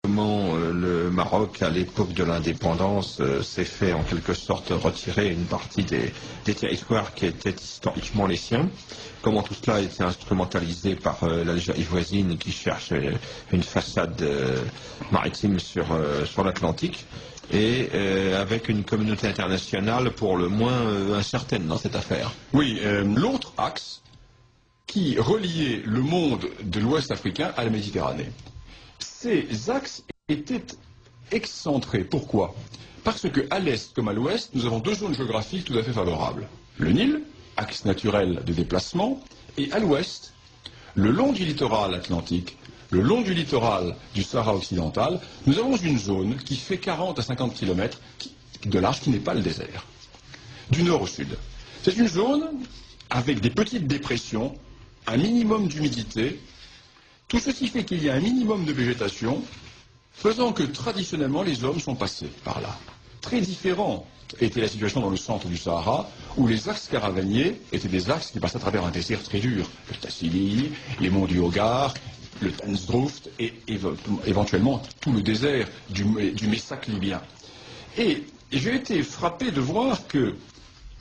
Comment le Maroc, à l'époque de l'indépendance, s'est fait en quelque sorte retirer une partie des territoires qui étaient historiquement les siens. Comment tout cela a été instrumentalisé par l'Algérie voisine qui cherche une façade maritime sur l'Atlantique et avec une communauté internationale pour le moins incertaine dans cette affaire. Oui, l'autre axe qui reliait le monde de l'Ouest africain à la Méditerranée. Ces axes étaient excentrés. Pourquoi? Parce qu'à l'est comme à l'ouest, nous avons deux zones géographiques tout à fait favorables. Le Nil, axe naturel de déplacement, et à l'ouest, le long du littoral atlantique, le long du littoral du Sahara occidental, nous avons une zone qui fait 40 à 50 km de large qui n'est pas le désert, du nord au sud. C'est une zone avec des petites dépressions, un minimum d'humidité. Tout ceci fait qu'il y a un minimum de végétation, faisant que traditionnellement les hommes sont passés par là. Très différente était la situation dans le centre du Sahara, où les axes caravaniers étaient des axes qui passaient à travers un désert très dur. Le Tassili, les monts du Hogar, le Tansdruft et éventuellement tout le désert du Messac libyen. Et j'ai été frappé de voir que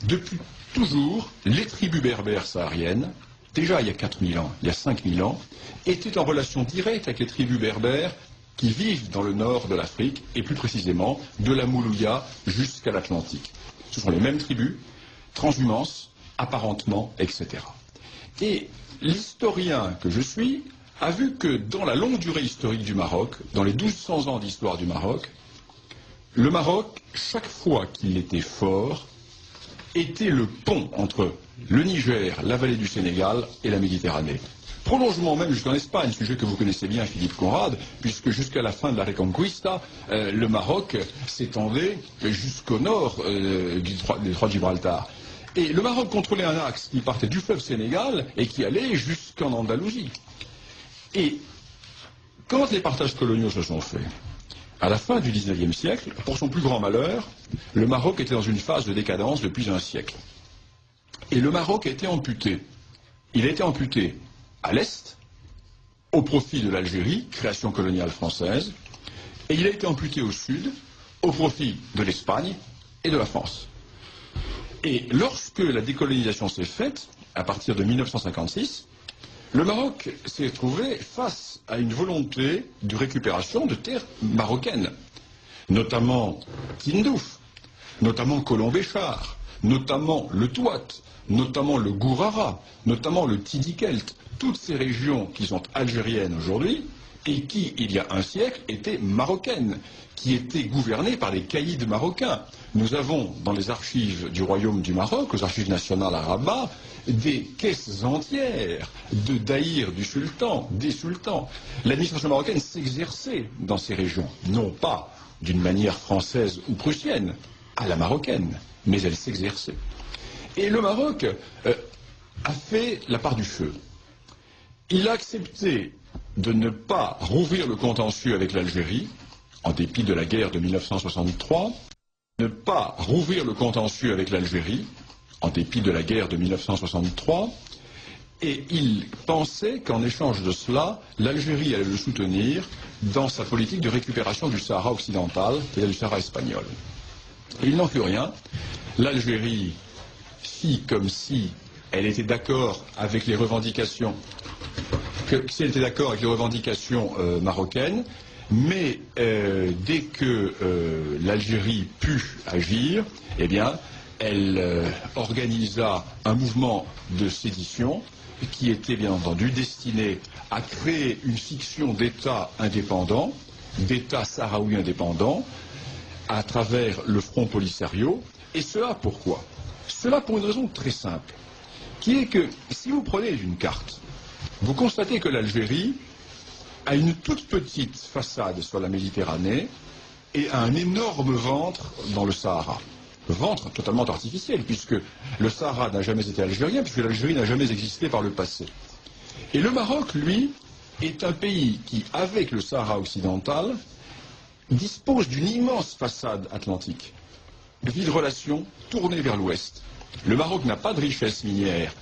depuis toujours, les tribus berbères sahariennes, déjà il y a 4000 ans, il y a 5000 ans, étaient en relation directe avec les tribus berbères qui vivent dans le nord de l'Afrique, et plus précisément de la Moulouya jusqu'à l'Atlantique. Ce sont les mêmes tribus, transhumances, apparentement, etc. Et l'historien que je suis a vu que dans la longue durée historique du Maroc, dans les 1200 ans d'histoire du Maroc, le Maroc, chaque fois qu'il était fort, était le pont entre le Niger, la vallée du Sénégal et la Méditerranée. Prolongement même jusqu'en Espagne, sujet que vous connaissez bien, Philippe Conrad, puisque jusqu'à la fin de la Reconquista, le Maroc s'étendait jusqu'au nord des détroit de Gibraltar. Et le Maroc contrôlait un axe qui partait du fleuve Sénégal et qui allait jusqu'en Andalousie. Et quand les partages coloniaux se sont faits, à la fin du XIXe siècle, pour son plus grand malheur, le Maroc était dans une phase de décadence depuis un siècle. Et le Maroc a été amputé. Il a été amputé à l'est, au profit de l'Algérie, création coloniale française, et il a été amputé au sud, au profit de l'Espagne et de la France. Et lorsque la décolonisation s'est faite, à partir de 1956, le Maroc s'est trouvé face à une volonté de récupération de terres marocaines, notamment Tindouf, notamment Colombéchar, notamment le Touat, notamment le Gourara, notamment le Tidikelt, toutes ces régions qui sont algériennes aujourd'hui et qui, il y a un siècle, étaient marocaines, qui étaient gouvernées par les caïds marocains. Nous avons dans les archives du Royaume du Maroc, aux archives nationales à Rabat, des caisses entières de daïrs du sultan, des sultans. L'administration marocaine s'exerçait dans ces régions, non pas d'une manière française ou prussienne, à la marocaine, mais elle s'exerçait. Et le Maroc a fait la part du feu. Il a accepté de ne pas rouvrir le contentieux avec l'Algérie, en dépit de la guerre de 1963, ne pas rouvrir le contentieux avec l'Algérie, en dépit de la guerre de 1963, et il pensait qu'en échange de cela, l'Algérie allait le soutenir dans sa politique de récupération du Sahara occidental, qui est du Sahara espagnol. Et il n'en fut rien. L'Algérie fit comme si elle était d'accord avec les revendications, marocaines, mais dès que l'Algérie put agir, eh bien, elle organisa un mouvement de sédition qui était bien entendu destiné à créer une fiction d'État indépendant, d'État sahraoui indépendant, à travers le Front Polisario. Et cela pourquoi? Cela pour une raison très simple, qui est que si vous prenez une carte, vous constatez que l'Algérie a une toute petite façade sur la Méditerranée et a un énorme ventre dans le Sahara. Ventre totalement artificiel, puisque le Sahara n'a jamais été algérien, puisque l'Algérie n'a jamais existé par le passé. Et le Maroc, lui, est un pays qui, avec le Sahara occidental, dispose d'une immense façade atlantique, de vie de relations tournée vers l'ouest. Le Maroc n'a pas de richesse minière,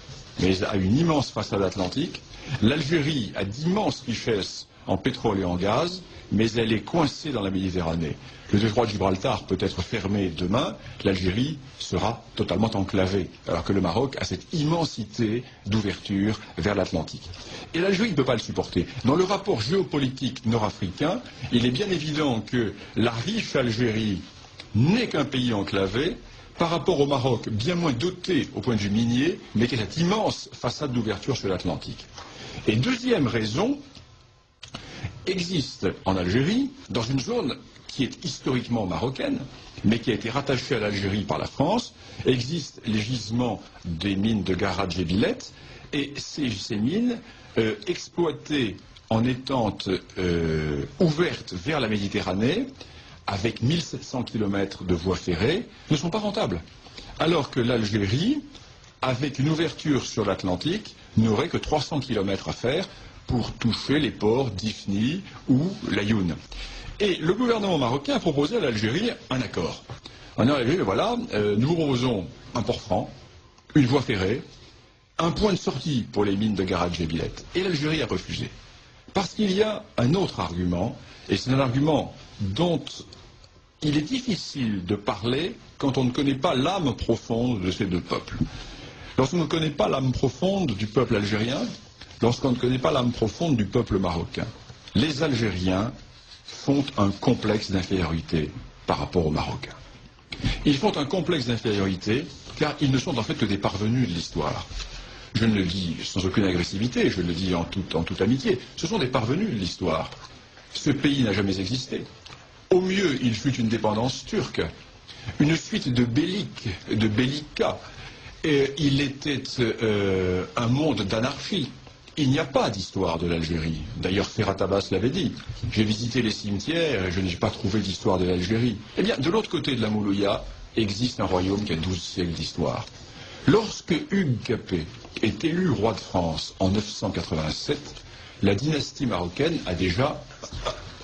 mais a une immense façade atlantique. L'Algérie a d'immenses richesses en pétrole et en gaz, mais elle est coincée dans la Méditerranée. Le détroit de Gibraltar peut être fermé demain, l'Algérie sera totalement enclavée, alors que le Maroc a cette immensité d'ouverture vers l'Atlantique. Et l'Algérie ne peut pas le supporter. Dans le rapport géopolitique nord-africain, il est bien évident que la riche Algérie n'est qu'un pays enclavé par rapport au Maroc, bien moins doté au point de vue minier, mais qui a cette immense façade d'ouverture sur l'Atlantique. Et deuxième raison, existe en Algérie, dans une zone qui est historiquement marocaine, mais qui a été rattachée à l'Algérie par la France, existent les gisements des mines de Garad Jebilet, et ces mines, exploitées en étant ouvertes vers la Méditerranée, avec 1700 km de voies ferrées, ne sont pas rentables. Alors que l'Algérie, avec une ouverture sur l'Atlantique, n'aurait que 300 km à faire pour toucher les ports d'Ifni ou l'Ayoun. Et le gouvernement marocain a proposé à l'Algérie un accord. On a dit, voilà, nous vous proposons un port franc, une voie ferrée, un point de sortie pour les mines de Garad Jebilet. Et l'Algérie a refusé. Parce qu'il y a un autre argument, et c'est un argument dont il est difficile de parler quand on ne connaît pas l'âme profonde de ces deux peuples. Lorsqu'on ne connaît pas l'âme profonde du peuple algérien, lorsqu'on ne connaît pas l'âme profonde du peuple marocain, les Algériens font un complexe d'infériorité par rapport aux Marocains. Ils font un complexe d'infériorité car ils ne sont en fait que des parvenus de l'histoire. Je ne le dis sans aucune agressivité, je le dis en toute amitié. Ce sont des parvenus de l'histoire. Ce pays n'a jamais existé. Au mieux, il fut une dépendance turque, une suite de bellicats. Et il était un monde d'anarchie. Il n'y a pas d'histoire de l'Algérie. D'ailleurs, Ferhat Abbas l'avait dit. J'ai visité les cimetières et je n'ai pas trouvé d'histoire de l'Algérie. Eh bien, de l'autre côté de la Moulouya, existe un royaume qui a 12 siècles d'histoire. Lorsque Hugues Capet est élu roi de France en 987, la dynastie marocaine a déjà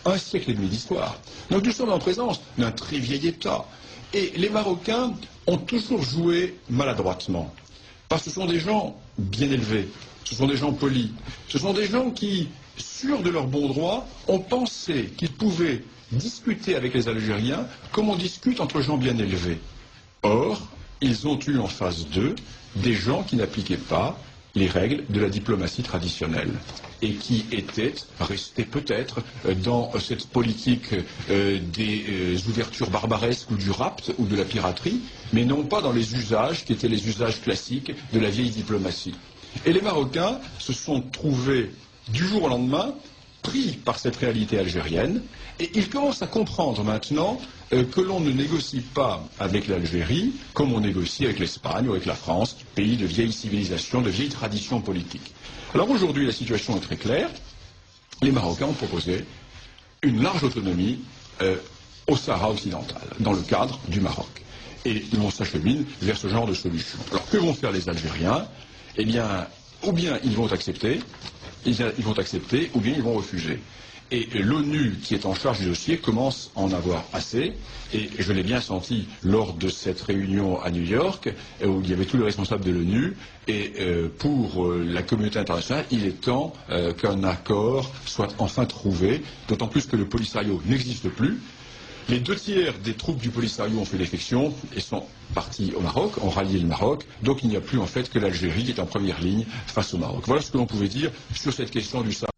un siècle et demi d'histoire. Donc nous sommes en présence d'un très vieil État. Et les Marocains ont toujours joué maladroitement. Parce que ce sont des gens bien élevés, ce sont des gens polis, ce sont des gens qui, sûrs de leur bon droit, ont pensé qu'ils pouvaient discuter avec les Algériens comme on discute entre gens bien élevés. Or, ils ont eu en face d'eux des gens qui n'appliquaient pas les règles de la diplomatie traditionnelle et qui étaient restés peut-être dans cette politique des ouvertures barbaresques ou du rapt ou de la piraterie, mais non pas dans les usages qui étaient les usages classiques de la vieille diplomatie. Et les Marocains se sont trouvés du jour au lendemain pris par cette réalité algérienne, et ils commencent à comprendre maintenant que l'on ne négocie pas avec l'Algérie comme on négocie avec l'Espagne ou avec la France, pays de vieille civilisation, de vieille tradition politique. Alors aujourd'hui, la situation est très claire. Les Marocains ont proposé une large autonomie au Sahara occidental, dans le cadre du Maroc. Et l'on s'achemine vers ce genre de solution. Alors que vont faire les Algériens? Eh bien, ou bien ils vont accepter, ou bien ils vont refuser. Et l'ONU, qui est en charge du dossier, commence à en avoir assez. Et je l'ai bien senti lors de cette réunion à New York, où il y avait tous les responsables de l'ONU. Et pour la communauté internationale, il est temps qu'un accord soit enfin trouvé, d'autant plus que le Polisario n'existe plus. Les 2/3 des troupes du Polisario ont fait défection et sont partis au Maroc, ont rallié le Maroc. Donc il n'y a plus en fait que l'Algérie qui est en première ligne face au Maroc. Voilà ce que l'on pouvait dire sur cette question du Sahara.